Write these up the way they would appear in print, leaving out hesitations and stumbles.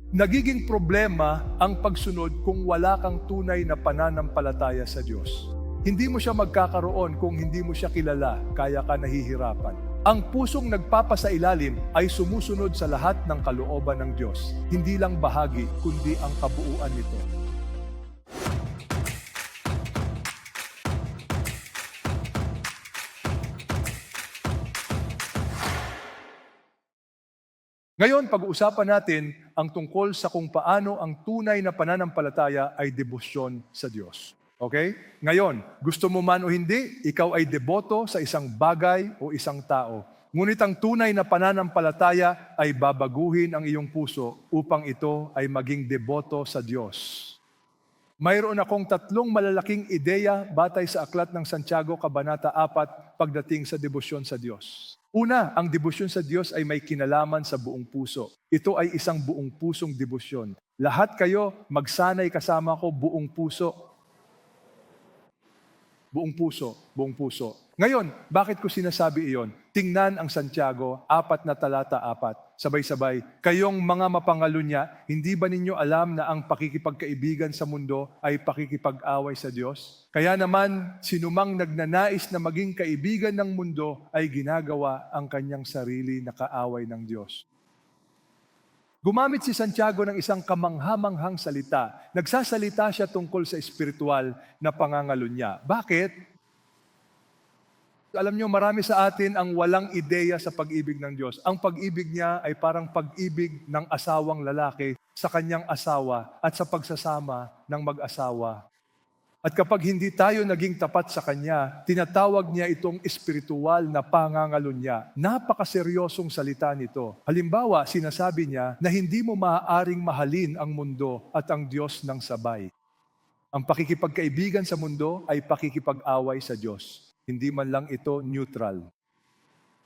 Nagiging problema ang pagsunod kung wala kang tunay na pananampalataya sa Diyos. Hindi mo siya magkakaroon kung hindi mo siya kilala, kaya ka nahihirapan. Ang pusong nagpapasailalim ay sumusunod sa lahat ng kalooban ng Diyos, hindi lang bahagi, kundi ang kabuuan nito. Ngayon, pag-uusapan natin ang tungkol sa kung paano ang tunay na pananampalataya ay debosyon sa Diyos. Okay? Ngayon, gusto mo man o hindi, ikaw ay deboto sa isang bagay o isang tao. Ngunit ang tunay na pananampalataya ay babaguhin ang iyong puso upang ito ay maging deboto sa Diyos. Mayroon akong 3 malalaking ideya batay sa aklat ng Santiago, Kabanata 4, pagdating sa debosyon sa Diyos. Una, ang debosyon sa Diyos ay may kinalaman sa buong puso. Ito ay isang buong pusong debosyon. Lahat kayo, magsanay kasama ko buong puso. Buong puso, buong puso. Ngayon, bakit ko sinasabi iyon? Tingnan ang Santiago, 4 na talata 4. Sabay-sabay, kayong mga mapangalunya, hindi ba ninyo alam na ang pakikipagkaibigan sa mundo ay pakikipag-away sa Diyos? Kaya naman, sinumang nagnanais na maging kaibigan ng mundo ay ginagawa ang kanyang sarili na kaaway ng Diyos. Gumamit si Santiago ng isang kamangha-manghang salita. Nagsasalita siya tungkol sa espiritual na pangangalunya. Bakit? Alam niyo, marami sa atin ang walang ideya sa pag-ibig ng Diyos. Ang pag-ibig niya ay parang pag-ibig ng asawang lalaki sa kanyang asawa at sa pagsasama ng mag-asawa. At kapag hindi tayo naging tapat sa Kanya, tinatawag niya itong espiritual na pangangalunya. Napakaseryosong salita nito. Halimbawa, sinasabi niya na hindi mo maaaring mahalin ang mundo at ang Diyos ng sabay. Ang pakikipagkaibigan sa mundo ay pakikipag-away sa Diyos. Hindi man lang ito neutral.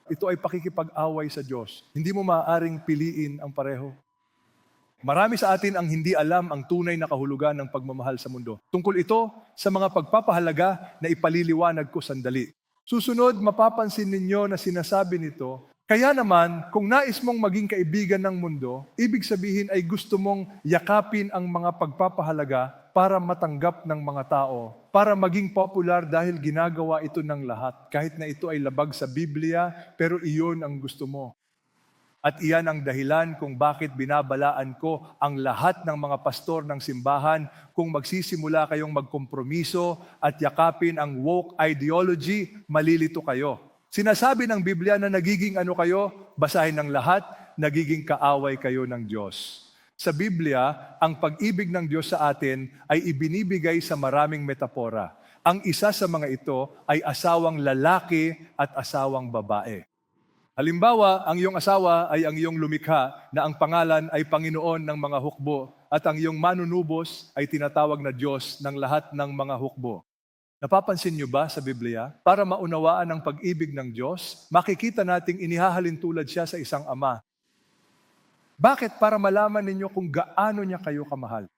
Ito ay pakikipag-away sa Diyos. Hindi mo maaaring piliin ang pareho. Marami sa atin ang hindi alam ang tunay na kahulugan ng pagmamahal sa mundo. Tungkol ito sa mga pagpapahalaga na ipaliliwanag ko sandali. Susunod, mapapansin ninyo na sinasabi nito, kaya naman, kung nais mong maging kaibigan ng mundo, ibig sabihin ay gusto mong yakapin ang mga pagpapahalaga para matanggap ng mga tao, para maging popular dahil ginagawa ito ng lahat, kahit na ito ay labag sa Biblia, pero iyon ang gusto mo. At iyan ang dahilan kung bakit binabalaan ko ang lahat ng mga pastor ng simbahan kung magsisimula kayong magkompromiso at yakapin ang woke ideology, malilito kayo. Sinasabi ng Biblia na nagiging ano kayo, basahin ng lahat, nagiging kaaway kayo ng Diyos. Sa Biblia, ang pag-ibig ng Diyos sa atin ay ibinibigay sa maraming metapora. Ang isa sa mga ito ay asawang lalaki at asawang babae. Halimbawa, ang iyong asawa ay ang iyong lumikha na ang pangalan ay Panginoon ng mga hukbo at ang iyong manunubos ay tinatawag na Diyos ng lahat ng mga hukbo. Napapansin niyo ba sa Biblia? Para maunawaan ang pag-ibig ng Diyos, makikita nating inihahalin tulad siya sa isang ama. Bakit? Para malaman ninyo kung gaano niya kayo kamahal.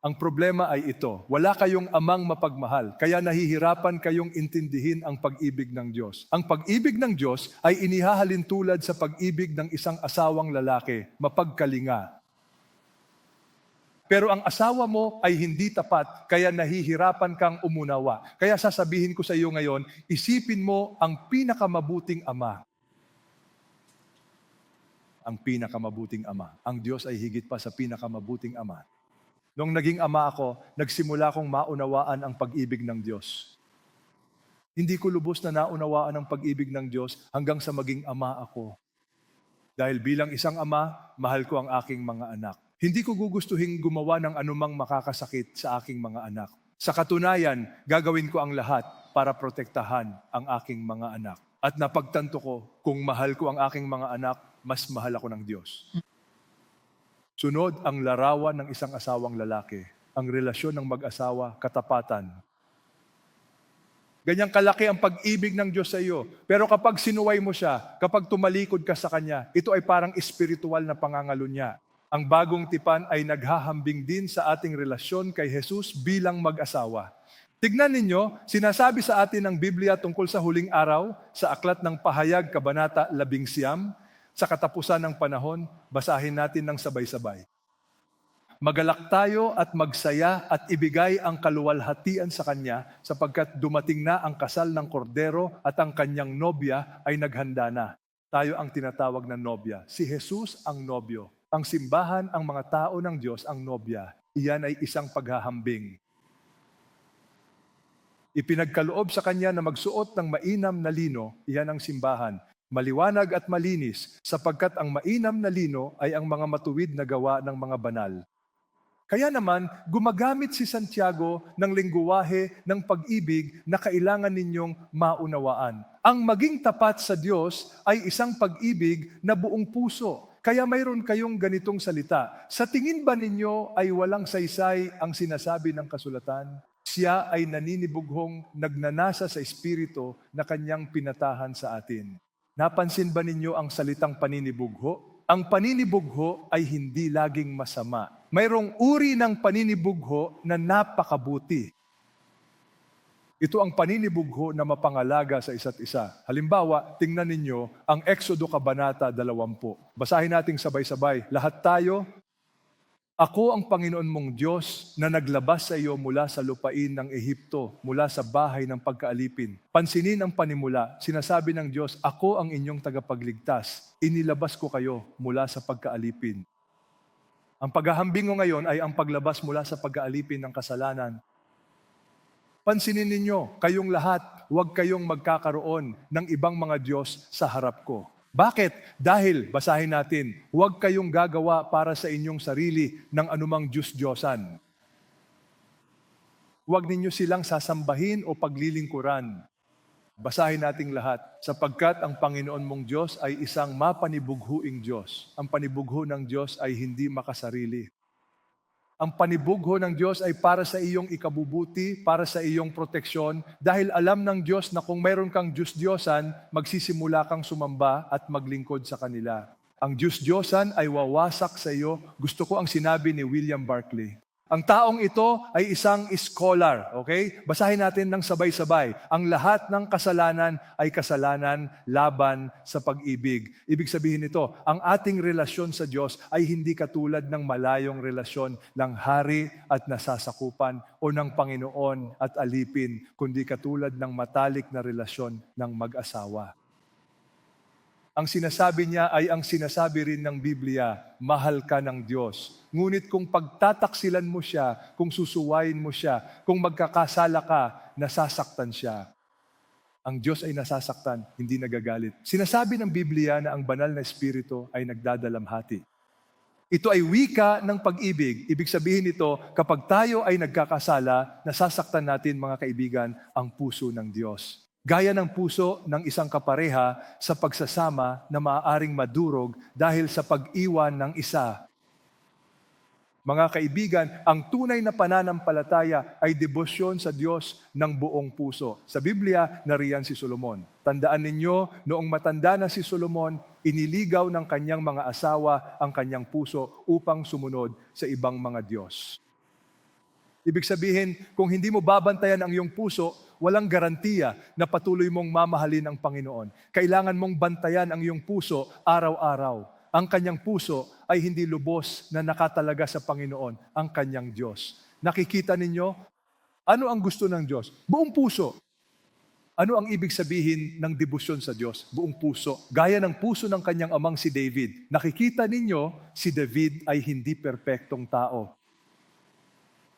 Ang problema ay ito, wala kayong amang mapagmahal, kaya nahihirapan kayong intindihin ang pag-ibig ng Diyos. Ang pag-ibig ng Diyos ay inihahalin tulad sa pag-ibig ng isang asawang lalaki, mapagkalinga. Pero ang asawa mo ay hindi tapat, kaya nahihirapan kang umunawa. Kaya sasabihin ko sa iyo ngayon, isipin mo ang pinakamabuting ama. Ang pinakamabuting ama. Ang Diyos ay higit pa sa pinakamabuting ama. Nung naging ama ako, nagsimula kong maunawaan ang pag-ibig ng Diyos. Hindi ko lubos na naunawaan ang pag-ibig ng Diyos hanggang sa maging ama ako. Dahil bilang isang ama, mahal ko ang aking mga anak. Hindi ko gugustuhin gumawa ng anumang makakasakit sa aking mga anak. Sa katunayan, gagawin ko ang lahat para protektahan ang aking mga anak. At napagtanto ko, kung mahal ko ang aking mga anak, mas mahal ako ng Diyos. Sunod ang larawan ng isang asawang lalaki, ang relasyon ng mag-asawa, katapatan. Ganyang kalaki ang pag-ibig ng Diyos sa iyo. Pero kapag sinuway mo siya, kapag tumalikod ka sa Kanya, ito ay parang espiritual na pangangalunya. Ang bagong tipan ay naghahambing din sa ating relasyon kay Jesus bilang mag-asawa. Tignan ninyo, sinasabi sa atin ng Biblia tungkol sa huling araw, sa aklat ng Pahayag, Kabanata 11, sa katapusan ng panahon, basahin natin ng sabay-sabay. Magalak tayo at magsaya at ibigay ang kaluwalhatian sa Kanya sapagkat dumating na ang kasal ng kordero at ang kanyang nobya ay naghanda na. Tayo ang tinatawag na nobya. Si Jesus ang nobyo. Ang simbahan, ang mga tao ng Diyos ang nobya. Iyan ay isang paghahambing. Ipinagkaloob sa Kanya na magsuot ng mainam na lino, iyan ang simbahan. Maliwanag at malinis sapagkat ang mainam na lino ay ang mga matuwid na gawa ng mga banal. Kaya naman, gumagamit si Santiago ng lengguwahe ng pag-ibig na kailangan ninyong maunawaan. Ang maging tapat sa Diyos ay isang pag-ibig na buong puso. Kaya mayroon kayong ganitong salita. Sa tingin ba ninyo ay walang saysay ang sinasabi ng kasulatan? Siya ay naninibughong nagnanasa sa Espiritu na kanyang pinatahan sa atin. Napansin ba ninyo ang salitang paninibugho? Ang paninibugho ay hindi laging masama. Mayroong uri ng paninibugho na napakabuti. Ito ang paninibugho na mapangalaga sa isa't isa. Halimbawa, tingnan ninyo ang Exodo Kabanata 20. Basahin natin sabay-sabay. Lahat tayo, ako ang Panginoon mong Diyos na naglabas sa iyo mula sa lupain ng Ehipto, mula sa bahay ng pagkaalipin. Pansinin ang panimula. Sinasabi ng Diyos, ako ang inyong tagapagligtas. Inilabas ko kayo mula sa pagkaalipin. Ang paghahambing ko ngayon ay ang paglabas mula sa pag-aalipin ng kasalanan. Pansinin ninyo, kayong lahat, huwag kayong magkakaroon ng ibang mga Diyos sa harap ko. Bakit? Dahil, basahin natin, huwag kayong gagawa para sa inyong sarili ng anumang Diyos-Diyosan. Huwag ninyo silang sasambahin o paglilingkuran. Basahin nating lahat, sapagkat ang Panginoon mong Diyos ay isang mapanibughuing Diyos. Ang panibugho ng Diyos ay hindi makasarili. Ang panibugho ng Diyos ay para sa iyong ikabubuti, para sa iyong proteksyon, dahil alam ng Diyos na kung mayroon kang Diyos-Diyosan, magsisimula kang sumamba at maglingkod sa kanila. Ang Diyos-Diyosan ay wawasak sa iyo. Gusto ko ang sinabi ni William Barclay. Ang taong ito ay isang scholar, okay? Basahin natin ng sabay-sabay. Ang lahat ng kasalanan ay kasalanan laban sa pag-ibig. Ibig sabihin nito, ang ating relasyon sa Diyos ay hindi katulad ng malayong relasyon ng hari at nasasakupan o ng Panginoon at alipin, kundi katulad ng matalik na relasyon ng mag-asawa. Ang sinasabi niya ay ang sinasabi rin ng Biblia, mahal ka ng Diyos. Ngunit kung pagtataksilan mo siya, kung susuwayin mo siya, kung magkakasala ka, nasasaktan siya. Ang Diyos ay nasasaktan, hindi nagagalit. Sinasabi ng Biblia na ang banal na Espiritu ay nagdadalamhati. Ito ay wika ng pag-ibig. Ibig sabihin nito, kapag tayo ay nagkakasala, nasasaktan natin mga kaibigan ang puso ng Diyos. Gaya ng puso ng isang kapareha sa pagsasama na maaaring madurog dahil sa pag-iwan ng isa. Mga kaibigan, ang tunay na pananampalataya ay debosyon sa Diyos ng buong puso. Sa Biblia, nariyan si Solomon. Tandaan ninyo, noong matanda na si Solomon, iniligaw ng kanyang mga asawa ang kanyang puso upang sumunod sa ibang mga Diyos. Ibig sabihin, kung hindi mo babantayan ang iyong puso, walang garantiya na patuloy mong mamahalin ang Panginoon. Kailangan mong bantayan ang iyong puso araw-araw. Ang kanyang puso ay hindi lubos na nakatalaga sa Panginoon, ang kanyang Diyos. Nakikita ninyo, ano ang gusto ng Diyos? Buong puso. Ano ang ibig sabihin ng debosyon sa Diyos? Buong puso. Gaya ng puso ng kanyang amang si David. Nakikita ninyo, si David ay hindi perpektong tao.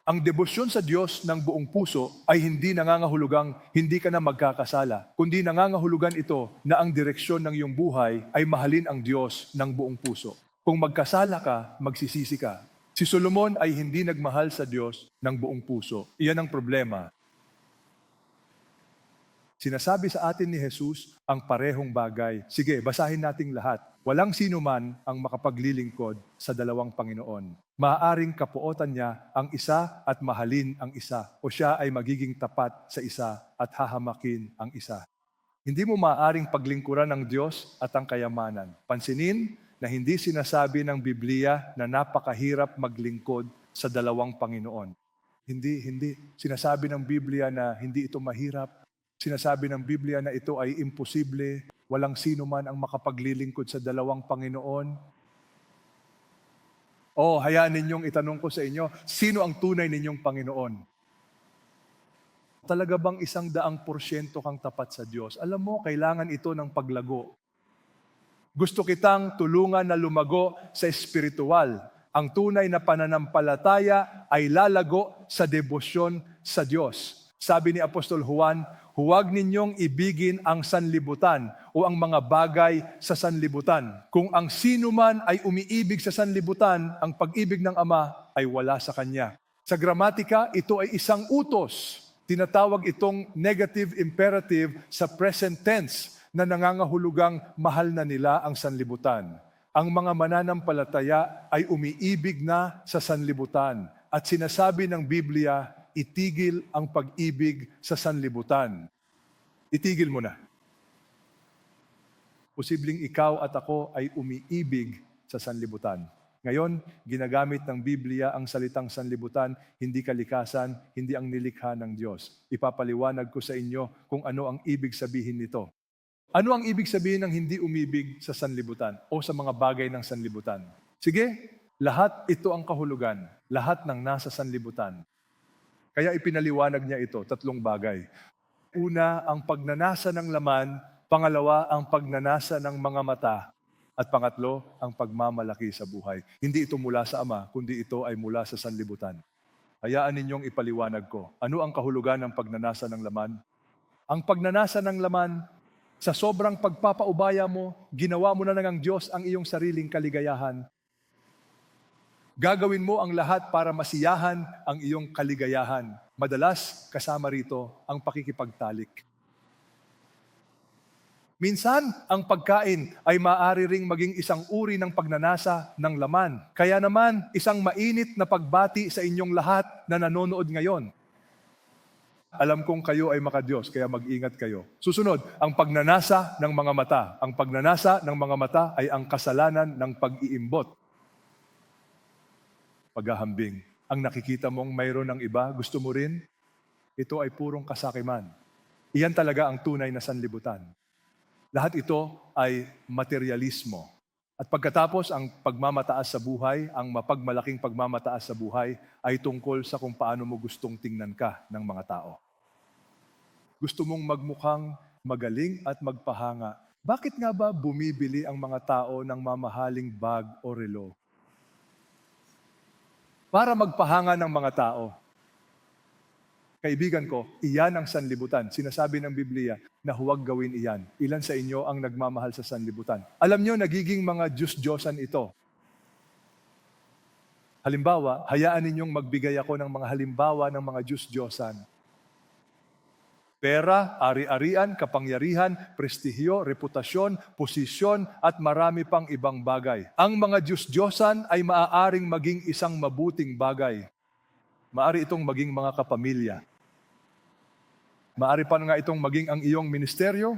Ang debosyon sa Diyos ng buong puso ay hindi nangangahulugang hindi ka na magkakasala, kundi nangangahulugan ito na ang direksyon ng iyong buhay ay mahalin ang Diyos ng buong puso. Kung magkasala ka, magsisisi ka. Si Solomon ay hindi nagmahal sa Diyos ng buong puso. Iyan ang problema. Sinasabi sa atin ni Jesus ang parehong bagay. Sige, basahin nating lahat. Walang sino man ang makapaglilingkod sa dalawang Panginoon. Maaaring kapuotan niya ang isa at mahalin ang isa, o siya ay magiging tapat sa isa at hahamakin ang isa. Hindi mo maaaring paglingkuran ng Diyos at ang kayamanan. Pansinin na hindi sinasabi ng Biblia na napakahirap maglingkod sa dalawang Panginoon. Hindi. Sinasabi ng Biblia na hindi ito mahirap. Sinasabi ng Biblia na ito ay imposible. Walang sino man ang makapaglilingkod sa dalawang Panginoon. O hayaan ninyong itanong ko sa inyo, sino ang tunay ninyong Panginoon? Talaga bang 100% kang tapat sa Diyos? Alam mo, kailangan ito ng paglago. Gusto kitang tulungan na lumago sa espiritual. Ang tunay na pananampalataya ay lalago sa debosyon sa Diyos. Sabi ni Apostol Juan, huwag ninyong ibigin ang sanlibutan o ang mga bagay sa sanlibutan. Kung ang sino man ay umiibig sa sanlibutan, ang pag-ibig ng Ama ay wala sa kanya. Sa gramatika, ito ay isang utos. Tinatawag itong negative imperative sa present tense na nangangahulugang mahal na nila ang sanlibutan. Ang mga mananampalataya ay umiibig na sa sanlibutan. At sinasabi ng Biblia, itigil ang pag-ibig sa sanlibutan. Itigil mo na. Posibleng ikaw at ako ay umiibig sa sanlibutan. Ngayon, ginagamit ng Biblia ang salitang sanlibutan, hindi kalikasan, hindi ang nilikha ng Diyos. Ipapaliwanag ko sa inyo kung ano ang ibig sabihin nito. Ano ang ibig sabihin ng hindi umibig sa sanlibutan o sa mga bagay ng sanlibutan? Sige, lahat ito ang kahulugan, lahat ng nasa sanlibutan. Kaya ipinaliwanag niya ito, 3 bagay. Una, ang pagnanasa ng laman. Pangalawa, ang pagnanasa ng mga mata. At pangatlo, ang pagmamalaki sa buhay. Hindi ito mula sa Ama, kundi ito ay mula sa sanlibutan. Hayaan ninyong ipaliwanag ko. Ano ang kahulugan ng pagnanasa ng laman? Ang pagnanasa ng laman, sa sobrang pagpapaubaya mo, ginawa mo na ng Diyos ang iyong sariling kaligayahan. Gagawin mo ang lahat para masiyahan ang iyong kaligayahan. Madalas, kasama rito ang pakikipagtalik. Minsan, ang pagkain ay maaari ring maging isang uri ng pagnanasa ng laman. Kaya naman, isang mainit na pagbati sa inyong lahat na nanonood ngayon. Alam kong kayo ay makadiyos, kaya mag-ingat kayo. Susunod, ang pagnanasa ng mga mata. Ang pagnanasa ng mga mata ay ang kasalanan ng pag-iimbot. Paghahambing. Ang nakikita mong mayroon ng iba, gusto mo rin? Ito ay purong kasakiman. Iyan talaga ang tunay na sanlibutan. Lahat ito ay materialismo. At pagkatapos, ang pagmamataas sa buhay, ang mapagmalaking pagmamataas sa buhay, ay tungkol sa kung paano mo gustong tingnan ka ng mga tao. Gusto mong magmukhang magaling at magpahanga. Bakit nga ba bumibili ang mga tao ng mamahaling bag o relo? Para magpahanga ng mga tao. Kaibigan ko, iyan ang sanlibutan. Sinasabi ng Biblia na huwag gawin iyan. Ilan sa inyo ang nagmamahal sa sanlibutan? Alam nyo, nagiging mga Diyos-Diyosan ito. Halimbawa, hayaan ninyong magbigay ako ng mga halimbawa ng mga Diyos-Diyosan. Pera, ari-arian, kapangyarihan, prestihyo, reputasyon, posisyon, at marami pang ibang bagay. Ang mga Diyos-Diyosan ay maaaring maging isang mabuting bagay. Maari itong maging mga kapamilya. Maari pa nga itong maging ang iyong ministeryo.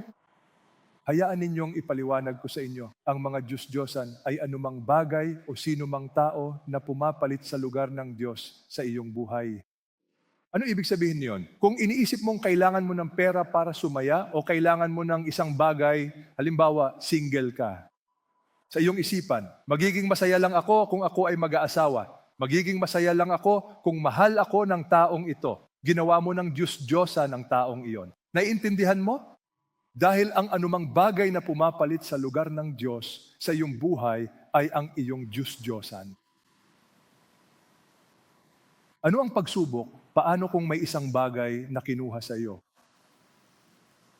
Hayaan ninyong ipaliwanag ko sa inyo, ang mga Diyos-Diyosan ay anumang bagay o sino mang tao na pumapalit sa lugar ng Diyos sa iyong buhay. Ano ibig sabihin niyon? Kung iniisip mong kailangan mo ng pera para sumaya o kailangan mo ng isang bagay, halimbawa, single ka. Sa iyong isipan, magiging masaya lang ako kung ako ay mag-aasawa. Magiging masaya lang ako kung mahal ako ng taong ito. Ginawa mo ng Diyos-Diyosan ang taong iyon. Naiintindihan mo? Dahil ang anumang bagay na pumapalit sa lugar ng Diyos sa iyong buhay ay ang iyong Diyos-Diyosan. Ano ang pagsubok? Paano kung may isang bagay na kinuha sa iyo?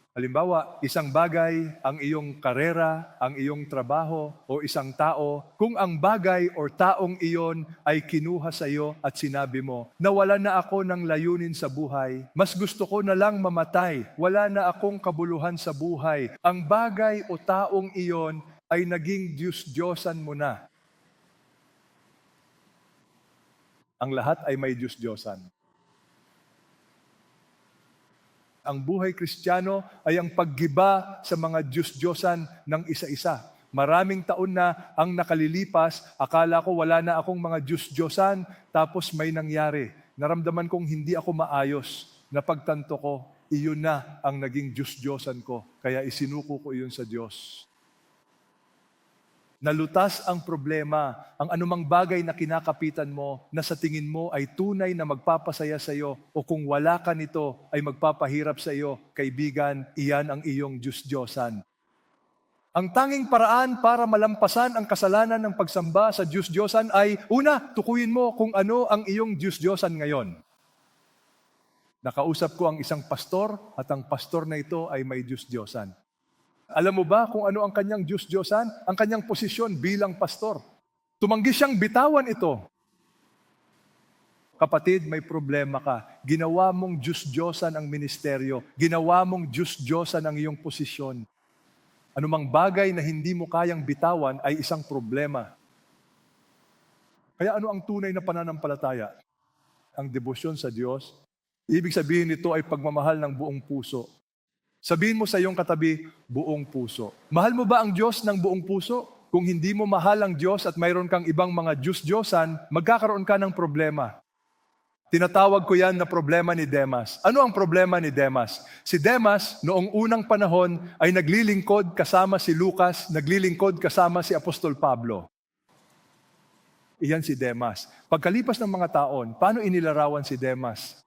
Halimbawa, isang bagay, ang iyong karera, ang iyong trabaho, o isang tao, kung ang bagay o taong iyon ay kinuha sa iyo at sinabi mo, nawala na ako ng layunin sa buhay, mas gusto ko na lang mamatay, wala na akong kabuluhan sa buhay. Ang bagay o taong iyon ay naging Diyos-Diyosan mo na. Ang lahat ay may Diyos-Diyosan. Ang buhay Kristiyano ay ang paggiba sa mga Diyos-Diyosan ng isa-isa. Maraming taon na ang nakalilipas, akala ko wala na akong mga Diyos-Diyosan, tapos may nangyari. Naramdaman kong hindi ako maayos. Napagtanto ko, iyon na ang naging Diyos-Diyosan ko. Kaya isinuko ko iyon sa Diyos. Nalutas ang problema, ang anumang bagay na kinakapitan mo na sa tingin mo ay tunay na magpapasaya sa iyo o kung wala ka nito ay magpapahirap sa iyo, kaibigan, iyan ang iyong Diyos-Diyosan. Ang tanging paraan para malampasan ang kasalanan ng pagsamba sa Diyos-Diyosan ay, una, tukuyin mo kung ano ang iyong Diyos-Diyosan ngayon. Nakausap ko ang isang pastor at ang pastor na ito ay may Diyos-Diyosan. Alam mo ba kung ano ang kanyang Diyos-Diyosan? Ang kanyang posisyon bilang pastor. Tumanggi siyang bitawan ito. Kapatid, may problema ka. Ginawa mong Diyos-Diyosan ang ministeryo. Ginawa mong Diyos-Diyosan ang iyong posisyon. Anumang bagay na hindi mo kayang bitawan ay isang problema. Kaya ano ang tunay na pananampalataya? Ang debosyon sa Diyos. Ibig sabihin nito ay pagmamahal ng buong puso. Sabihin mo sa iyong katabi, buong puso. Mahal mo ba ang Diyos ng buong puso? Kung hindi mo mahal ang Diyos at mayroon kang ibang mga Diyos-Diyosan, magkakaroon ka ng problema. Tinatawag ko yan na problema ni Demas. Ano ang problema ni Demas? Si Demas, noong unang panahon, ay naglilingkod kasama si Lucas, naglilingkod kasama si Apostol Pablo. Iyan si Demas. Pagkalipas ng mga taon, paano inilarawan si Demas?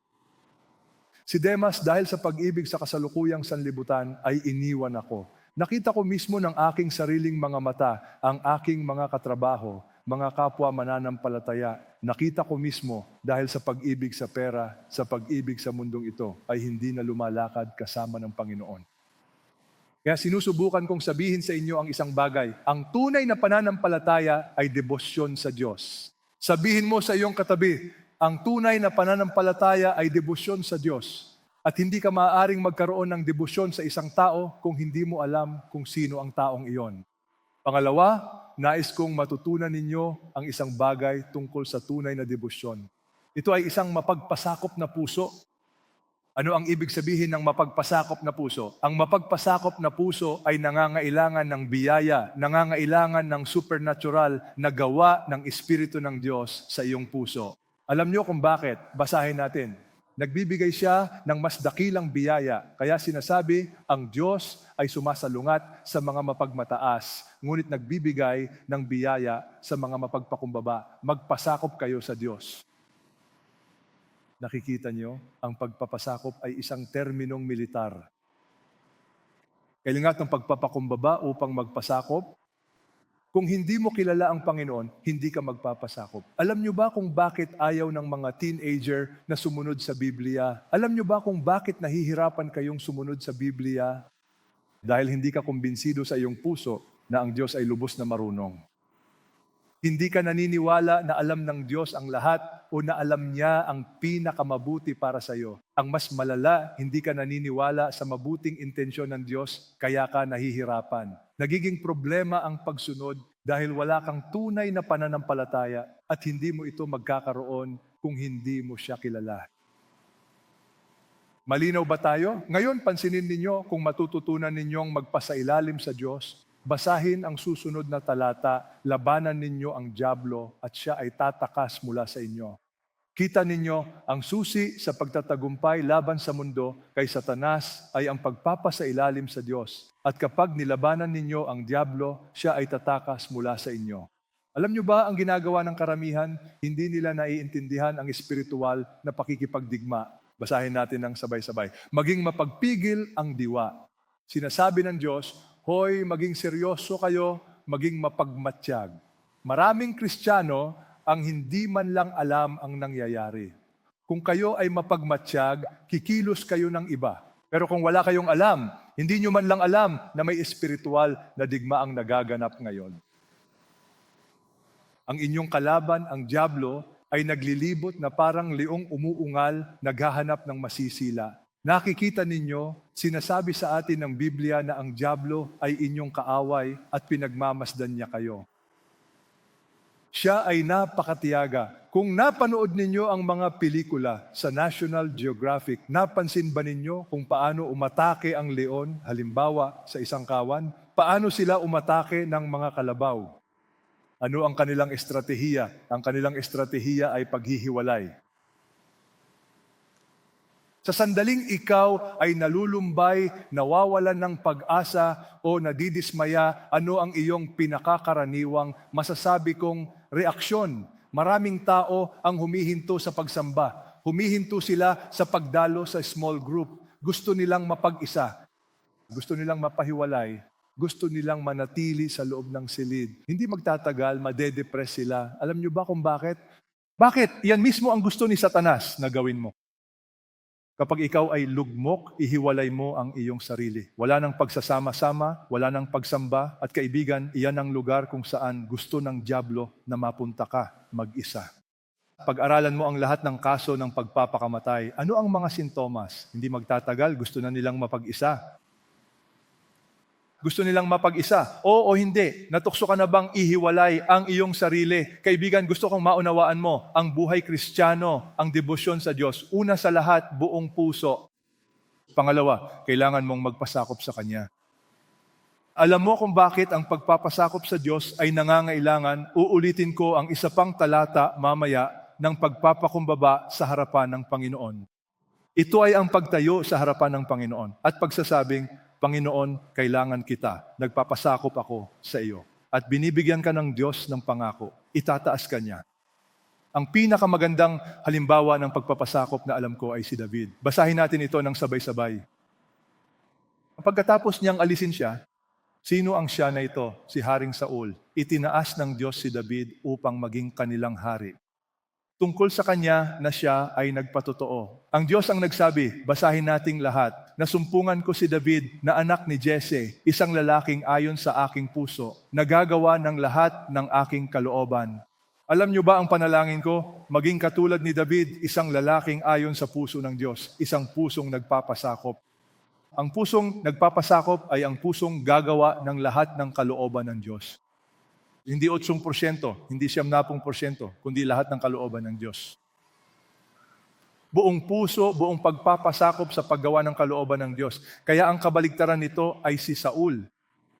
Si Demas, dahil sa pag-ibig sa kasalukuyang sanlibutan, ay iniwan ako. Nakita ko mismo ng aking sariling mga mata, ang aking mga katrabaho, mga kapwa mananampalataya. Nakita ko mismo, dahil sa pag-ibig sa pera, sa pag-ibig sa mundong ito, ay hindi na lumalakad kasama ng Panginoon. Kaya sinusubukan kong sabihin sa inyo ang isang bagay. Ang tunay na pananampalataya ay debosyon sa Diyos. Sabihin mo sa iyong katabi, ang tunay na pananampalataya ay debosyon sa Diyos. At hindi ka maaaring magkaroon ng debosyon sa isang tao kung hindi mo alam kung sino ang taong iyon. Pangalawa, nais kong matutunan ninyo ang isang bagay tungkol sa tunay na debosyon. Ito ay isang mapagpasakop na puso. Ano ang ibig sabihin ng mapagpasakop na puso? Ang mapagpasakop na puso ay nangangailangan ng biyaya, nangangailangan ng supernatural na gawa ng Espiritu ng Diyos sa iyong puso. Alam niyo kung bakit? Basahin natin. Nagbibigay siya ng mas dakilang biyaya. Kaya sinasabi, ang Diyos ay sumasalungat sa mga mapagmataas, ngunit nagbibigay ng biyaya sa mga mapagpakumbaba. Magpasakop kayo sa Diyos. Nakikita niyo, ang pagpapasakop ay isang terminong militar. Kailangan ng pagpapakumbaba upang magpasakop. Kung hindi mo kilala ang Panginoon, hindi ka magpapasakop. Alam niyo ba kung bakit ayaw ng mga teenager na sumunod sa Biblia? Alam niyo ba kung bakit nahihirapan kayong sumunod sa Biblia? Dahil hindi ka kumbinsido sa iyong puso na ang Diyos ay lubos na marunong. Hindi ka naniniwala na alam ng Diyos ang lahat o na alam niya ang pinakamabuti para sa iyo. Ang mas malala, hindi ka naniniwala sa mabuting intensyon ng Diyos, kaya ka nahihirapan. Nagiging problema ang pagsunod dahil wala kang tunay na pananampalataya at hindi mo ito magkakaroon kung hindi mo siya kilala. Malinaw ba tayo? Ngayon, pansinin ninyo kung matututunan ninyong magpasailalim sa Diyos. Basahin ang susunod na talata, labanan ninyo ang dyablo at siya ay tatakas mula sa inyo. Kita ninyo, ang susi sa pagtatagumpay laban sa mundo kay Satanas ay ang pagpapasailalim sa Diyos. At kapag nilabanan ninyo ang dyablo, siya ay tatakas mula sa inyo. Alam niyo ba ang ginagawa ng karamihan? Hindi nila naiintindihan ang espiritual na pakikipagdigma. Basahin natin ng sabay-sabay. Maging mapagpigil ang diwa. Sinasabi ng Diyos, hoy, maging seryoso kayo, maging mapagmatsyag. Maraming Kristiyano ang hindi man lang alam ang nangyayari. Kung kayo ay mapagmatsyag, kikilos kayo ng iba. Pero kung wala kayong alam, hindi nyo man lang alam na may espiritual na digmaang nagaganap ngayon. Ang inyong kalaban, ang dyablo, ay naglilibot na parang leong umuungal, naghahanap ng masisila. Nakikita ninyo, sinasabi sa atin ng Biblia na ang dyablo ay inyong kaaway at pinagmamasdan niya kayo. Siya ay napakatiyaga. Kung napanood ninyo ang mga pelikula sa National Geographic, napansin ba ninyo kung paano umatake ang leon, halimbawa sa isang kawan? Paano sila umatake ng mga kalabaw? Ano ang kanilang estratehiya? Ang kanilang estratehiya ay paghihiwalay. Sa sandaling ikaw ay nalulumbay, nawawalan ng pag-asa o nadidismaya, ano ang iyong pinakakaraniwang masasabi kong reaksyon? Maraming tao ang humihinto sa pagsamba. Humihinto sila sa pagdalo sa small group. Gusto nilang mapag-isa. Gusto nilang mapahiwalay. Gusto nilang manatili sa loob ng silid. Hindi magtatagal, madedepress sila. Alam niyo ba kung bakit? Bakit? Yan mismo ang gusto ni Satanas na gawin mo. Kapag ikaw ay lugmok, ihiwalay mo ang iyong sarili. Wala nang pagsasama-sama, wala nang pagsamba, at kaibigan, iyan ang lugar kung saan gusto ng dyablo na mapunta ka mag-isa. Pag-aralan mo ang lahat ng kaso ng pagpapakamatay. Ano ang mga sintomas? Hindi magtatagal, gusto na nilang mapag-isa. Gusto nilang mapag-isa. O hindi. Natukso ka na bang ihiwalay ang iyong sarili? Kaibigan, gusto kong maunawaan mo ang buhay Kristiyano, ang debosyon sa Diyos. Una sa lahat, buong puso. Pangalawa, kailangan mong magpasakop sa Kanya. Alam mo kung bakit ang pagpapasakop sa Diyos ay nangangailangan, uulitin ko ang isa pang talata mamaya ng pagpapakumbaba sa harapan ng Panginoon. Ito ay ang pagtayo sa harapan ng Panginoon at pagsasabing, Panginoon, kailangan kita. Nagpapasakop ako sa iyo. At binibigyan ka ng Diyos ng pangako. Itataas ka niya. Ang pinakamagandang halimbawa ng pagpapasakop na alam ko ay si David. Basahin natin ito ng sabay-sabay. Pagkatapos niyang alisin siya, sino ang siya na ito? Si Haring Saul. Itinaas ng Diyos si David upang maging kanilang hari. Tungkol sa kanya na siya ay nagpatotoo. Ang Diyos ang nagsabi, basahin nating lahat, nasumpungan ko si David na anak ni Jesse, isang lalaking ayon sa aking puso, nagagawa ng lahat ng aking kalooban. Alam niyo ba ang panalangin ko? Maging katulad ni David, isang lalaking ayon sa puso ng Diyos, isang pusong nagpapasakop. Ang pusong nagpapasakop ay ang pusong gagawa ng lahat ng kalooban ng Diyos. Hindi 8%, hindi 70%, kundi lahat ng kalooban ng Diyos. Buong puso, buong pagpapasakop sa paggawa ng kalooban ng Diyos. Kaya ang kabaligtaran nito ay si Saul.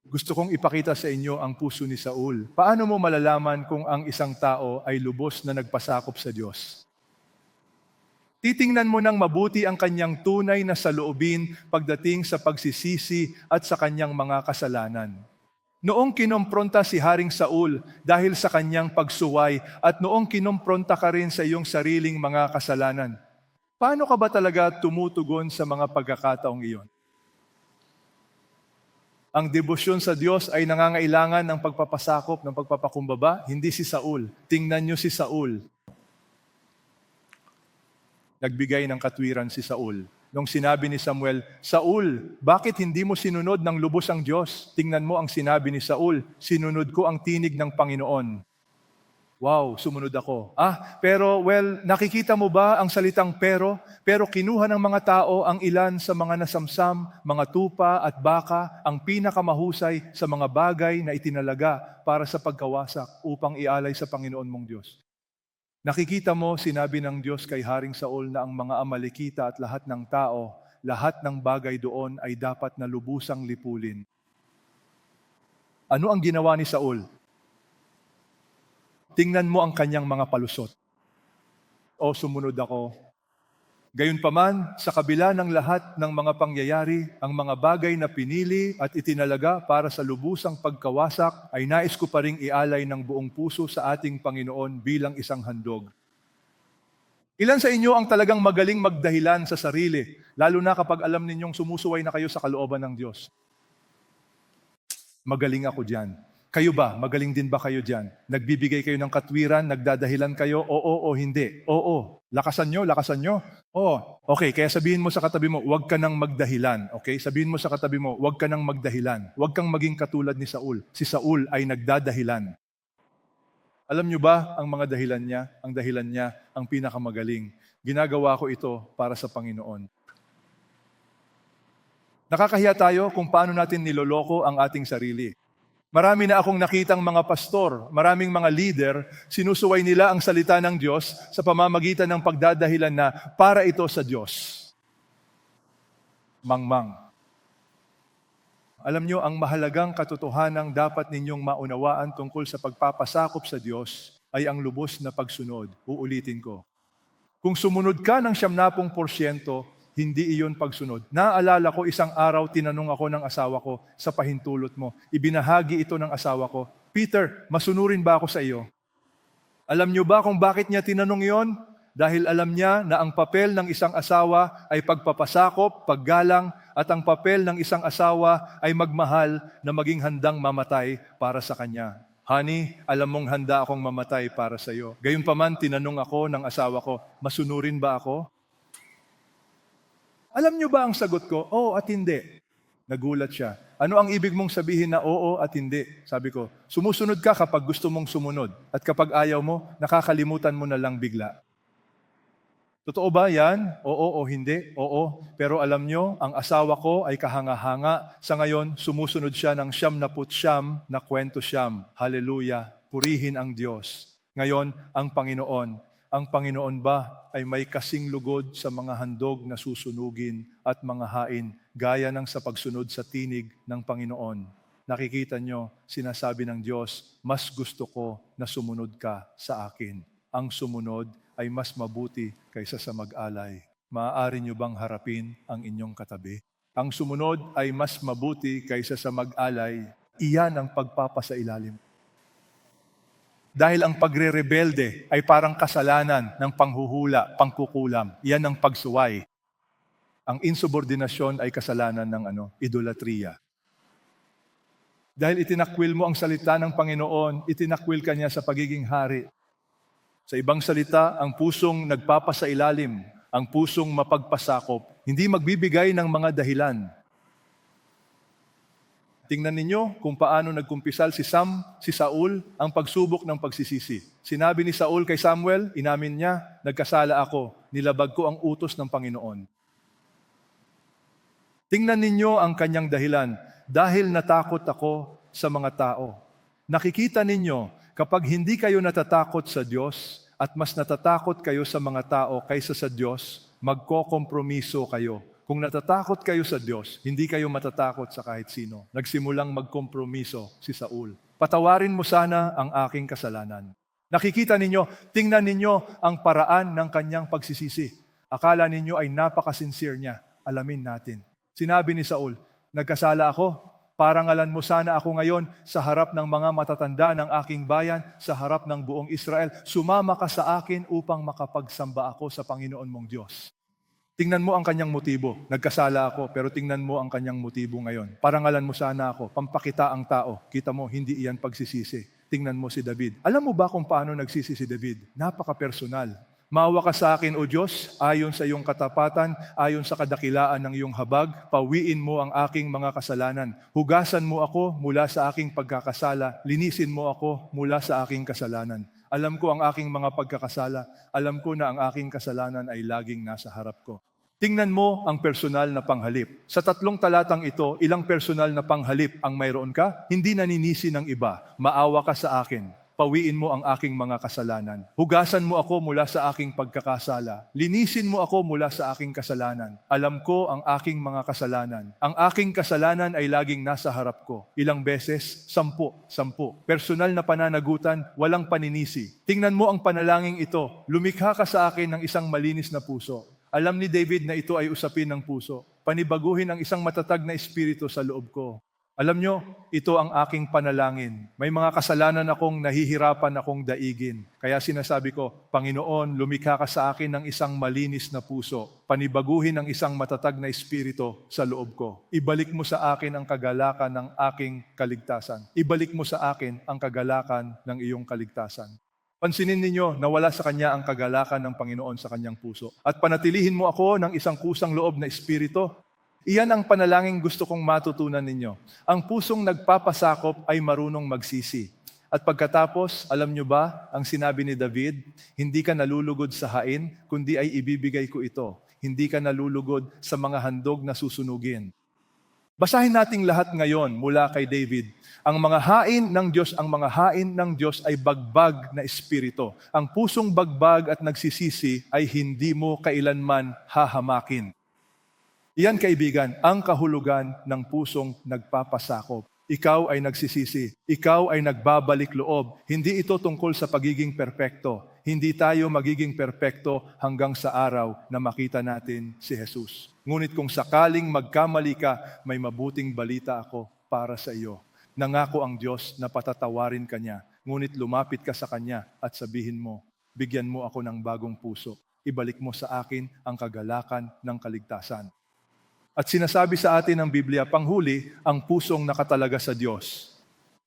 Gusto kong ipakita sa inyo ang puso ni Saul. Paano mo malalaman kung ang isang tao ay lubos na nagpasakop sa Diyos? Titingnan mo ng mabuti ang kanyang tunay na saloobin pagdating sa pagsisisi at sa kanyang mga kasalanan. Noong kinompronta si Haring Saul dahil sa kanyang pagsuway at noong kinompronta ka rin sa iyong sariling mga kasalanan, paano ka ba talaga tumutugon sa mga pagkakataong iyon? Ang debosyon sa Diyos ay nangangailangan ng pagpapasakop, ng pagpapakumbaba, hindi si Saul. Tingnan niyo si Saul. Nagbigay ng katwiran si Saul. Nung sinabi ni Samuel, Saul, bakit hindi mo sinunod ng lubos ang Diyos? Tingnan mo ang sinabi ni Saul, sinunod ko ang tinig ng Panginoon. Wow, sumunod ako. Nakikita mo ba ang salitang pero? Pero kinuha ng mga tao ang ilan sa mga nasamsam, mga tupa at baka, ang pinakamahusay sa mga bagay na itinalaga para sa pagkawasak upang ialay sa Panginoon mong Diyos. Nakikita mo, sinabi ng Diyos kay Haring Saul na ang mga Amalekita at lahat ng tao, lahat ng bagay doon ay dapat na lubusang lipulin. Ano ang ginawa ni Saul? Tingnan mo ang kanyang mga palusot. O sumunod ako. Gayunpaman, sa kabila ng lahat ng mga pangyayari, ang mga bagay na pinili at itinalaga para sa lubusang pagkawasak ay nais ko pa ring ialay ng buong puso sa ating Panginoon bilang isang handog. Ilan sa inyo ang talagang magaling magdahilan sa sarili, lalo na kapag alam ninyong sumusuway na kayo sa kalooban ng Diyos? Magaling ako dyan. Kayo ba? Magaling din ba kayo dyan? Nagbibigay kayo ng katwiran, nagdadahilan kayo, oo o hindi? Oo. Lakasan nyo, lakasan nyo. Oo. Okay, kaya sabihin mo sa katabi mo, huwag ka nang magdahilan. Okay? Sabihin mo sa katabi mo, huwag ka nang magdahilan. Huwag kang maging katulad ni Saul. Si Saul ay nagdadahilan. Alam nyo ba ang mga dahilan niya? Ang dahilan niya, ang pinakamagaling. Ginagawa ko ito para sa Panginoon. Nakakahiya tayo kung paano natin niloloko ang ating sarili. Marami na akong nakitang mga pastor, maraming mga leader, sinusuway nila ang salita ng Diyos sa pamamagitan ng pagdadahilan na para ito sa Diyos. Mangmang. Alam nyo, ang mahalagang katotohanang dapat ninyong maunawaan tungkol sa pagpapasakop sa Diyos ay ang lubos na pagsunod. Uulitin ko. Kung sumunod ka ng 70%, Hindi iyon pagsunod. Naalala ko, isang araw tinanong ako ng asawa ko sa pahintulot mo. Ibinahagi ito ng asawa ko, Peter, masunurin ba ako sa iyo? Alam niyo ba kung bakit niya tinanong yon? Dahil alam niya na ang papel ng isang asawa ay pagpapasakop, paggalang, at ang papel ng isang asawa ay magmahal na maging handang mamatay para sa kanya. Honey, alam mong handa akong mamatay para sa iyo. Gayunpaman, tinanong ako ng asawa ko, masunurin ba ako? Alam niyo ba ang sagot ko? Oo at hindi. Nagulat siya. Ano ang ibig mong sabihin na oo at hindi? Sabi ko, sumusunod ka kapag gusto mong sumunod. At kapag ayaw mo, nakakalimutan mo na lang bigla. Totoo ba yan? Oo o hindi? Oo. Pero alam nyo, ang asawa ko ay kahanga-hanga. Sa ngayon, sumusunod siya ng 99 na kwento siyam. Hallelujah. Purihin ang Diyos. Ngayon, ang Panginoon ba ay may kasing lugod sa mga handog na susunugin at mga hain, gaya ng sa pagsunod sa tinig ng Panginoon. Nakikita nyo, sinasabi ng Diyos, mas gusto ko na sumunod ka sa akin. Ang sumunod ay mas mabuti kaysa sa mag-alay. Maaari nyo bang harapin ang inyong katabi? Ang sumunod ay mas mabuti kaysa sa mag-alay. Iyan ang pagpapasailalim. Dahil ang pagre-rebelde ay parang kasalanan ng panghuhula, pangkukulam. Iyan ang pagsuway. Ang insubordinasyon ay kasalanan ng idolatriya. Dahil itinakwil mo ang salita ng Panginoon, itinakwil ka niya sa pagiging hari. Sa ibang salita, ang pusong nagpapasailalim, ang pusong mapagpasakop, hindi magbibigay ng mga dahilan. Tingnan ninyo kung paano nagkumpisal si Saul, ang pagsubok ng pagsisisi. Sinabi ni Saul kay Samuel, inamin niya, nagkasala ako, nilabag ko ang utos ng Panginoon. Tingnan ninyo ang kanyang dahilan, dahil natakot ako sa mga tao. Nakikita ninyo, kapag hindi kayo natatakot sa Diyos at mas natatakot kayo sa mga tao kaysa sa Diyos, magkokompromiso kayo. Kung natatakot kayo sa Diyos, hindi kayo matatakot sa kahit sino. Nagsimulang magkompromiso si Saul. Patawarin mo sana ang aking kasalanan. Nakikita ninyo, tingnan ninyo ang paraan ng kanyang pagsisisi. Akala ninyo ay napaka-sincere niya. Alamin natin. Sinabi ni Saul, nagkasala ako. Parangalan mo sana ako ngayon sa harap ng mga matatanda ng aking bayan, sa harap ng buong Israel. Sumama ka sa akin upang makapagsamba ako sa Panginoon mong Diyos. Tingnan mo ang kanyang motibo. Nagkasala ako, pero tingnan mo ang kanyang motibo ngayon. Parangalan mo sana ako, pampakita ang tao. Kita mo, hindi iyan pagsisisi. Tingnan mo si David. Alam mo ba kung paano nagsisi si David? Napaka-personal. Maawa ka sa akin, O Diyos, ayon sa iyong katapatan, ayon sa kadakilaan ng iyong habag, pawiin mo ang aking mga kasalanan. Hugasan mo ako mula sa aking pagkakasala, linisin mo ako mula sa aking kasalanan. Alam ko ang aking mga pagkakasala, alam ko na ang aking kasalanan ay laging nasa harap ko. Tingnan mo ang personal na panghalip. Sa 3 talatang ito, ilang personal na panghalip ang mayroon ka? Hindi naninisi ng iba. Maawa ka sa akin. Pawiin mo ang aking mga kasalanan. Hugasan mo ako mula sa aking pagkakasala. Linisin mo ako mula sa aking kasalanan. Alam ko ang aking mga kasalanan. Ang aking kasalanan ay laging nasa harap ko. Ilang beses? 10. Personal na pananagutan, walang paninisi. Tingnan mo ang panalangin ito. Lumikha ka sa akin ng isang malinis na puso. Alam ni David na ito ay usapin ng puso. Panibaguhin ang isang matatag na espiritu sa loob ko. Alam nyo, ito ang aking panalangin. May mga kasalanan akong nahihirapan akong daigin. Kaya sinasabi ko, Panginoon, lumikha ka sa akin ng isang malinis na puso. Panibaguhin ang isang matatag na espiritu sa loob ko. Ibalik mo sa akin ang kagalakan ng aking kaligtasan. Ibalik mo sa akin ang kagalakan ng iyong kaligtasan. Pansinin ninyo na wala sa kanya ang kagalakan ng Panginoon sa kanyang puso. At panatilihin mo ako ng isang kusang loob na espiritu. Iyan ang panalangin gusto kong matutunan ninyo. Ang pusong nagpapasakop ay marunong magsisi. At pagkatapos, alam nyo ba, ang sinabi ni David, hindi ka nalulugod sa hain, kundi ay ibibigay ko ito. Hindi ka nalulugod sa mga handog na susunugin. Basahin nating lahat ngayon mula kay David. Ang mga hain ng Diyos ay bagbag na espiritu. Ang pusong bagbag at nagsisisi ay hindi mo kailanman hahamakin. Iyan kaibigan, ang kahulugan ng pusong nagpapasakop. Ikaw ay nagsisisi. Ikaw ay nagbabalik loob. Hindi ito tungkol sa pagiging perpekto. Hindi tayo magiging perpekto hanggang sa araw na makita natin si Jesus. Ngunit kung sakaling magkamali ka, may mabuting balita ako para sa iyo. Nangako ang Diyos na patatawarin ka niya. Ngunit lumapit ka sa Kanya at sabihin mo, bigyan mo ako ng bagong puso. Ibalik mo sa akin ang kagalakan ng kaligtasan. At sinasabi sa atin ng Biblia, panghuli, ang pusong nakatalaga sa Diyos.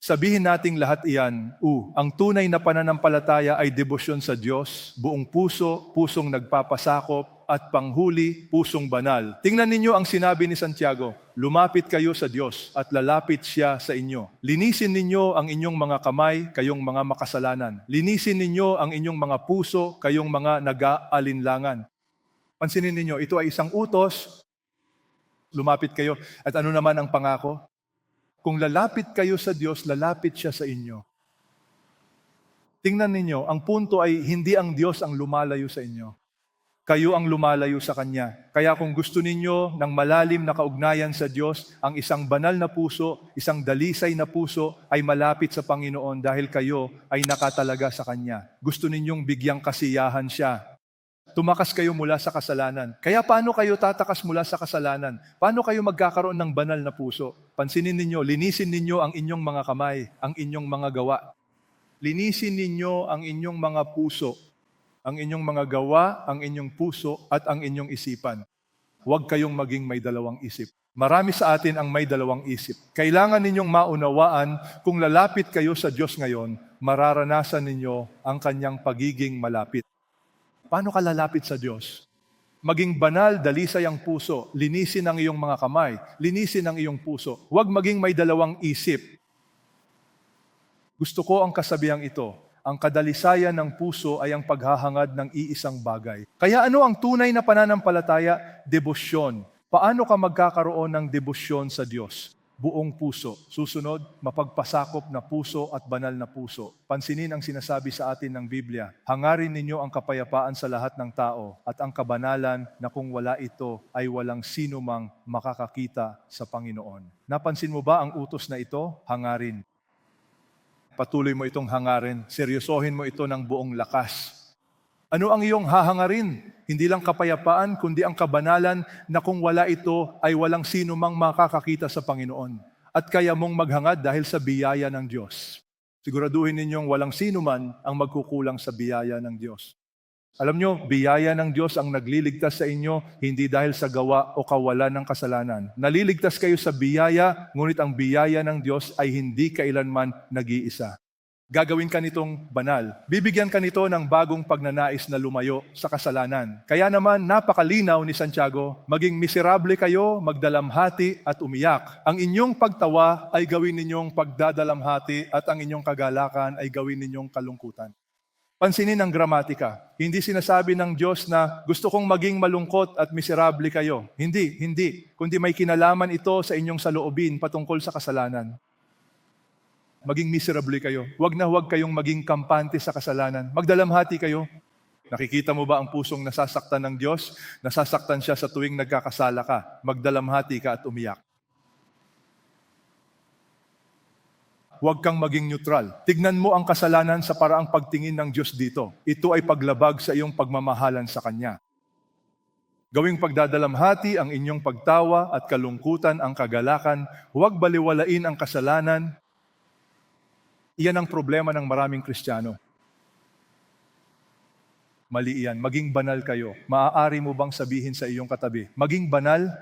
Sabihin nating lahat iyan, ang tunay na pananampalataya ay debosyon sa Diyos, buong puso, pusong nagpapasakop, at panghuli, pusong banal. Tingnan ninyo ang sinabi ni Santiago, lumapit kayo sa Diyos at lalapit siya sa inyo. Linisin ninyo ang inyong mga kamay, kayong mga makasalanan. Linisin ninyo ang inyong mga puso, kayong mga nag-aalinlangan. Pansinin ninyo, ito ay isang utos, lumapit kayo. At ano naman ang pangako? Kung lalapit kayo sa Diyos, lalapit siya sa inyo. Tingnan ninyo, ang punto ay hindi ang Diyos ang lumalayo sa inyo. Kayo ang lumalayo sa Kanya. Kaya kung gusto ninyo ng malalim na kaugnayan sa Diyos, ang isang banal na puso, isang dalisay na puso ay malapit sa Panginoon dahil kayo ay nakatalaga sa Kanya. Gusto ninyong bigyang kasiyahan siya. Tumakas kayo mula sa kasalanan. Kaya paano kayo tatakas mula sa kasalanan? Paano kayo magkakaroon ng banal na puso? Pansinin ninyo, linisin ninyo ang inyong mga kamay, ang inyong mga gawa. Linisin ninyo ang inyong mga puso, ang inyong mga gawa, ang inyong puso, at ang inyong isipan. Huwag kayong maging may dalawang isip. Marami sa atin ang may dalawang isip. Kailangan ninyong maunawaan kung lalapit kayo sa Diyos ngayon, mararanasan ninyo ang Kanyang pagiging malapit. Paano ka lalapit sa Diyos? Maging banal, dalisay ang puso. Linisin ang iyong mga kamay. Linisin ang iyong puso. Huwag maging may dalawang isip. Gusto ko ang kasabihang ito. Ang kadalisayan ng puso ay ang paghahangad ng iisang bagay. Kaya ano ang tunay na pananampalataya? Debosyon. Paano ka magkakaroon ng debosyon sa Diyos? Buong puso. Susunod, mapagpasakop na puso at banal na puso. Pansinin ang sinasabi sa atin ng Biblia. Hangarin ninyo ang kapayapaan sa lahat ng tao at ang kabanalan na kung wala ito ay walang sino mang makakakita sa Panginoon. Napansin mo ba ang utos na ito? Hangarin. Patuloy mo itong hangarin. Seryosohin mo ito ng buong lakas. Ano ang iyong hahangarin? Hindi lang kapayapaan, kundi ang kabanalan na kung wala ito ay walang sino mang makakakita sa Panginoon. At kaya mong maghangad dahil sa biyaya ng Diyos. Siguraduhin ninyong walang sino man ang magkukulang sa biyaya ng Diyos. Alam nyo, biyaya ng Diyos ang nagliligtas sa inyo, hindi dahil sa gawa o kawalan ng kasalanan. Naliligtas kayo sa biyaya, ngunit ang biyaya ng Diyos ay hindi kailanman nag-iisa. Gagawin ka nitong banal. Bibigyan ka nito ng bagong pagnanais na lumayo sa kasalanan. Kaya naman, napakalinaw ni Santiago, maging miserable kayo, magdalamhati at umiyak. Ang inyong pagtawa ay gawin ninyong pagdadalamhati at ang inyong kagalakan ay gawin ninyong kalungkutan. Pansinin ang gramatika. Hindi sinasabi ng Diyos na gusto kong maging malungkot at miserable kayo. Hindi. Kundi may kinalaman ito sa inyong saloobin patungkol sa kasalanan. Maging miserable kayo. Huwag na huwag kayong maging kampante sa kasalanan. Magdalamhati kayo. Nakikita mo ba ang pusong nasasaktan ng Diyos? Nasasaktan siya sa tuwing nagkakasala ka. Magdalamhati ka at umiyak. Huwag kang maging neutral. Tignan mo ang kasalanan sa paraang pagtingin ng Diyos dito. Ito ay paglabag sa iyong pagmamahalan sa Kanya. Gawing pagdadalamhati ang inyong pagtawa at kalungkutan ang kagalakan. Huwag baliwalain ang kasalanan. Iyan ang problema ng maraming Kristiyano. Mali iyan. Maging banal kayo. Maaari mo bang sabihin sa iyong katabi, maging banal?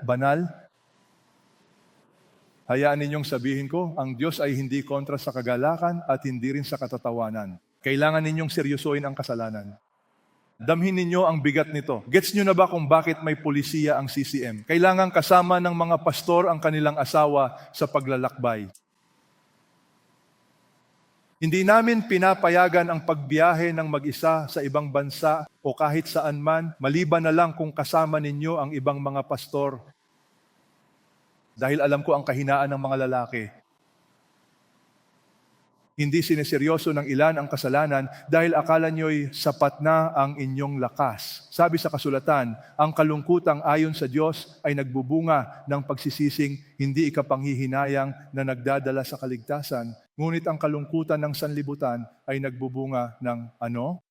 Hayaan ninyong sabihin ko, ang Diyos ay hindi kontra sa kagalakan at hindi rin sa katatawanan. Kailangan ninyong seryosoin ang kasalanan. Damhin ninyo ang bigat nito. Gets nyo na ba kung bakit may pulisiya ang CCM? Kailangan kasama ng mga pastor ang kanilang asawa sa paglalakbay. Hindi namin pinapayagan ang pagbiyahe ng mag-isa sa ibang bansa o kahit saan man, maliban na lang kung kasama ninyo ang ibang mga pastor. Dahil alam ko ang kahinaan ng mga lalaki. Hindi sineseryoso ng ilan ang kasalanan dahil akala nyo'y sapat na ang inyong lakas. Sabi sa kasulatan, ang kalungkutang ayon sa Diyos ay nagbubunga ng pagsisising hindi ikapanghihinayang na nagdadala sa kaligtasan. Ngunit ang kalungkutan ng sanlibutan ay nagbubunga ng ano?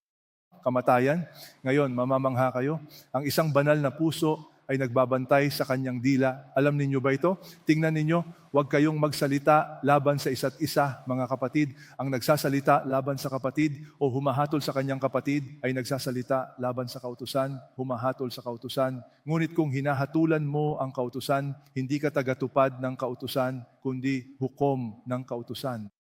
kamatayan. Ngayon, mamamangha kayo. Ang isang banal na puso ay nagbabantay sa kanyang dila. Alam ninyo ba ito? Tingnan ninyo, huwag kayong magsalita laban sa isa't isa, mga kapatid. Ang nagsasalita laban sa kapatid o humahatol sa kanyang kapatid ay nagsasalita laban sa kautusan, humahatol sa kautusan. Ngunit kung hinahatulan mo ang kautusan, hindi ka tagatupad ng kautusan, kundi hukom ng kautusan.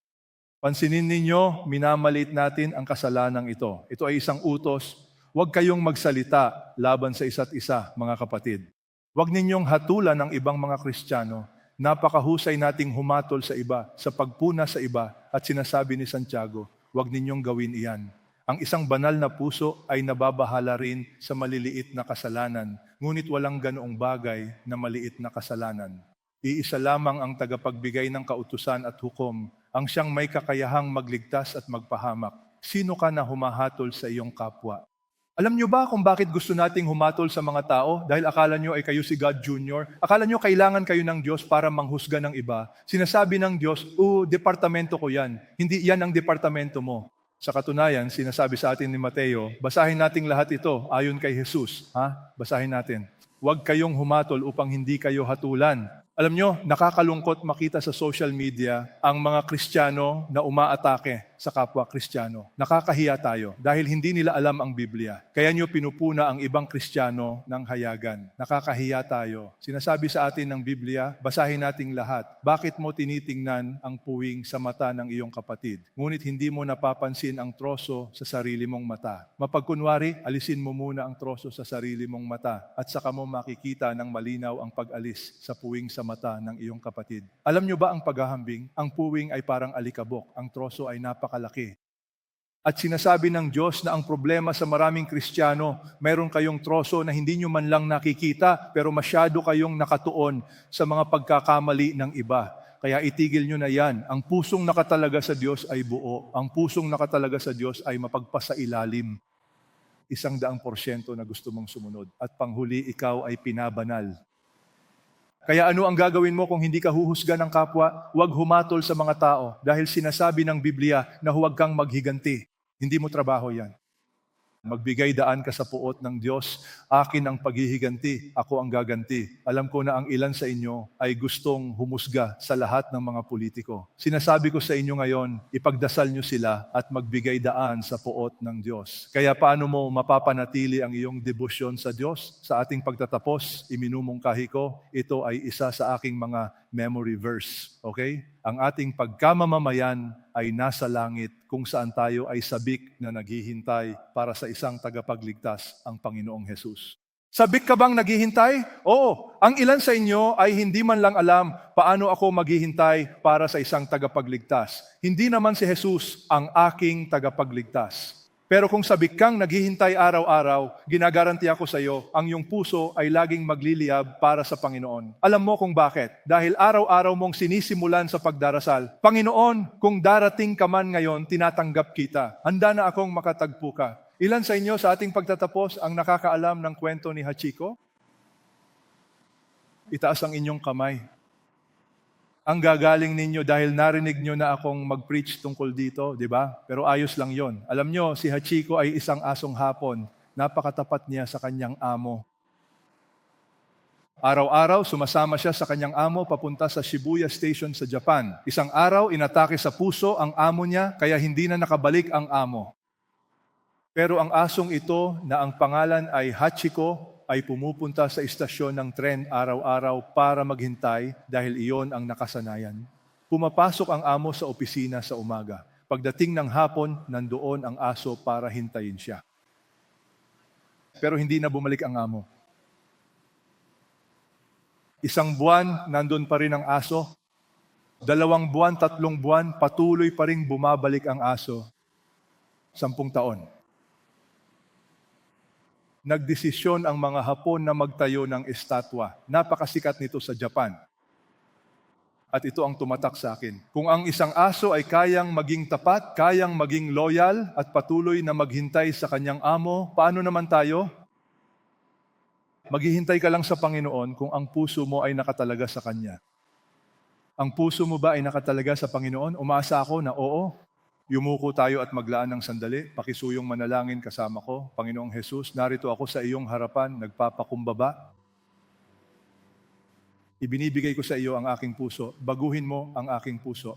Pansinin ninyo, minamalit natin ang kasalanang ito. Ito ay isang utos. Huwag kayong magsalita laban sa isa't isa, mga kapatid. Huwag ninyong hatulan ng ibang mga Kristiyano. Napakahusay nating humatol sa iba, sa pagpuna sa iba, at sinasabi ni Santiago, huwag ninyong gawin iyan. Ang isang banal na puso ay nababahala rin sa maliliit na kasalanan, ngunit walang ganoong bagay na maliit na kasalanan. Iisa lamang ang tagapagbigay ng kautusan at hukom, ang siyang may kakayahang magligtas at magpahamak. Sino ka na humahatol sa iyong kapwa? Alam nyo ba kung bakit gusto nating humatol sa mga tao? Dahil akala nyo ay kayo si God Jr. Akala nyo kailangan kayo ng Diyos para manghusga ng iba. Sinasabi ng Diyos, departamento ko yan. Hindi yan ang departamento mo. Sa katunayan, sinasabi sa atin ni Mateo, basahin nating lahat ito ayon kay Jesus. Basahin natin. Huwag kayong humatol upang hindi kayo hatulan. Alam nyo, nakakalungkot makita sa social media ang mga Kristiyano na umaatake sa kapwa Kristiyano. Nakakahiya tayo dahil hindi nila alam ang Biblia. Kaya nyo pinupuna ang ibang Kristiyano ng hayagan. Nakakahiya tayo. Sinasabi sa atin ng Biblia, basahin nating lahat. Bakit mo tinitingnan ang puwing sa mata ng iyong kapatid? Ngunit hindi mo napapansin ang troso sa sarili mong mata. Mapagkunwari, alisin mo muna ang troso sa sarili mong mata at saka mo makikita ng malinaw ang pag-alis sa puwing sa mata ng iyong kapatid. Alam nyo ba ang paghahambing? Ang puwing ay parang alikabok. Ang troso ay napakalaki. At sinasabi ng Diyos na ang problema sa maraming Kristiyano, mayroon kayong troso na hindi nyo man lang nakikita, pero masyado kayong nakatuon sa mga pagkakamali ng iba. Kaya itigil nyo na yan. Ang pusong nakatalaga sa Diyos ay buo. Ang pusong nakatalaga sa Diyos ay mapagpasailalim. 100% na gusto mong sumunod. At panghuli, ikaw ay pinabanal. Kaya ano ang gagawin mo kung hindi ka huhusga ng kapwa? Huwag humatol sa mga tao dahil sinasabi ng Biblia na huwag kang maghiganti. Hindi mo trabaho yan. Magbigay daan ka sa puot ng Diyos. Akin ang paghihiganti, ako ang gaganti. Alam ko na ang ilan sa inyo ay gustong humusga sa lahat ng mga politiko. Sinasabi ko sa inyo ngayon, ipagdasal nyo sila at magbigay daan sa puot ng Diyos. Kaya paano mo mapapanatili ang iyong debosyon sa Diyos? Sa ating pagtatapos, iminumungkahi ko, ito ay isa sa aking mga memory verse. Okay? Ang ating pagkamamamayan ay nasa langit kung saan tayo ay sabik na naghihintay para sa isang tagapagligtas, ang Panginoong Hesus. Sabik ka bang naghihintay? Oo. Ang ilan sa inyo ay hindi man lang alam paano ako maghihintay para sa isang tagapagligtas. Hindi naman si Hesus ang aking tagapagligtas. Pero kung sabik kang naghihintay araw-araw, ginagaranti ako sa iyo, ang iyong puso ay laging magliliyab para sa Panginoon. Alam mo kung bakit? Dahil araw-araw mong sinisimulan sa pagdarasal, Panginoon, kung darating ka man ngayon, tinatanggap kita. Handa na akong makatagpo ka. Ilan sa inyo sa ating pagtatapos ang nakakaalam ng kwento ni Hachiko? Itaas ang inyong kamay. Ang gagaling ninyo dahil narinig nyo na akong mag-preach tungkol dito, di ba? Pero ayos lang yon. Alam nyo, si Hachiko ay isang asong hapon. Napakatapat niya sa kanyang amo. Araw-araw, sumasama siya sa kanyang amo papunta sa Shibuya Station sa Japan. Isang araw, inatake sa puso ang amo niya, kaya hindi na nakabalik ang amo. Pero ang asong ito, na ang pangalan ay Hachiko, ay pumupunta sa istasyon ng tren araw-araw para maghintay dahil iyon ang nakasanayan. Pumapasok ang amo sa opisina sa umaga. Pagdating ng hapon, nandoon ang aso para hintayin siya. Pero hindi na bumalik ang amo. Isang buwan, nandun pa rin ang aso. 2 buwan, 3 buwan, patuloy pa rin bumabalik ang aso. 10 taon. Nagdesisyon ang mga Hapon na magtayo ng estatwa. Napakasikat nito sa Japan. At ito ang tumatak sa akin. Kung ang isang aso ay kayang maging tapat, kayang maging loyal at patuloy na maghintay sa kanyang amo, paano naman tayo? Maghihintay ka lang sa Panginoon kung ang puso mo ay nakatalaga sa Kanya. Ang puso mo ba ay nakatalaga sa Panginoon? Umaasa ako na oo. Yumuko tayo at maglaan ng sandali. Pakisuyong manalangin kasama ko. Panginoong Jesus, narito ako sa iyong harapan, nagpapakumbaba. Ibinibigay ko sa iyo ang aking puso. Baguhin mo ang aking puso.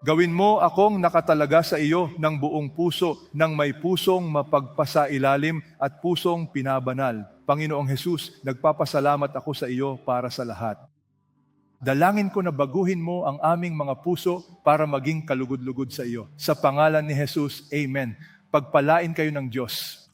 Gawin mo akong nakatalaga sa iyo ng buong puso, ng may pusong mapagpasailalim at pusong pinabanal. Panginoong Jesus, nagpapasalamat ako sa iyo para sa lahat. Dalangin ko na baguhin mo ang aming mga puso para maging kalugod-lugod sa iyo. Sa pangalan ni Jesus, Amen. Pagpalain kayo ng Diyos.